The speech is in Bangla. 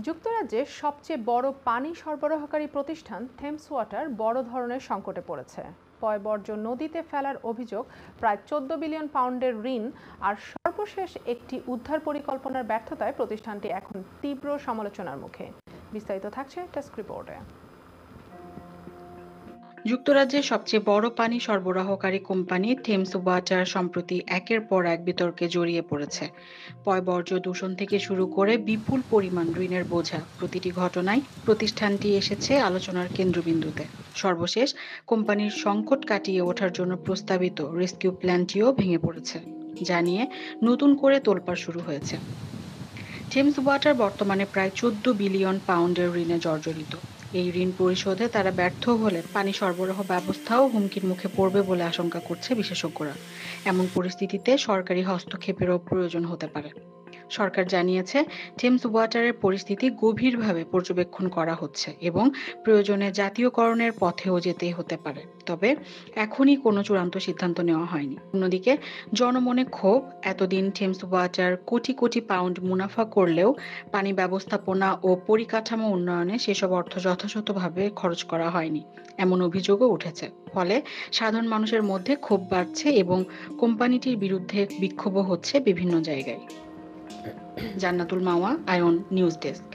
যুক্তরাজ্যের সবচেয়ে বড় পানি সরবরাহকারী প্রতিষ্ঠান থেমস ওয়াটার বড় ধরনের সংকটে পড়েছে। পয়ঃবর্জ্য নদীতে ফেলার অভিযোগ, প্রায় 14 বিলিয়ন পাউন্ডের ঋণ আর সর্বশেষ একটি উদ্ধার পরিকল্পনার ব্যর্থতায় প্রতিষ্ঠানটি এখন তীব্র সমালোচনার মুখে। বিস্তারিত থাকছে ডেস্ক রিপোর্টে। যুক্তরাজ্যের সবচেয়ে বড় পানি সরবরাহকারী কোম্পানি থেমস ওয়াটার সম্প্রতি একের পর এক বিতর্কে জড়িয়ে পড়েছে। পয়ঃবর্জ্য দূষণ থেকে শুরু করে বিপুল পরিমাণ ঋণের বোঝা, প্রতিটি ঘটনায় প্রতিষ্ঠানটি এসেছে আলোচনার কেন্দ্রবিন্দুতে। সর্বশেষ কোম্পানির সংকট কাটিয়ে ওঠার জন্য প্রস্তাবিত রেস্কিউ প্ল্যানটিও ভেঙে পড়েছে, যা নিয়ে নতুন করে তোলপাড় শুরু হয়েছে। থেমস ওয়াটার বর্তমানে প্রায় 14 বিলিয়ন পাউন্ডের ঋণে জর্জরিত। এই ঋণ পরিশোধে তারা ব্যর্থ হলে পানি সরবরাহ ব্যবস্থাও হুমকির মুখে পড়বে বলে আশঙ্কা করছে বিশেষজ্ঞরা। এমন পরিস্থিতিতে সরকারি হস্তক্ষেপেরও প্রয়োজন হতে পারে। সরকার জানিয়েছে, থেমস ওয়াটারের পরিস্থিতি গভীরভাবে পর্যবেক্ষণ করা হচ্ছে এবং প্রয়োজনে জাতীয়করণের পথেও যেতে হতে পারে। তবে এখনই কোনো চূড়ান্ত সিদ্ধান্ত নেওয়া হয়নি। অন্যদিকে জনমনে ক্ষোভ। এতদিন Thames water crore crore pound মুনাফা করলেও পানি ব্যবস্থাপনা ও পরিকাঠামো উন্নয়নে সেসব অর্থ যথাযথভাবে খরচ করা হয়নি, এমন অভিযোগও উঠেছে। ফলে সাধারণ মানুষের মধ্যে ক্ষোভ বাড়ছে এবং কোম্পানিটির বিরুদ্ধে বিক্ষোভও হচ্ছে বিভিন্ন জায়গায়। জান্নাতুল মাওয়া, আয়ন, নিউজ ডেস্ক।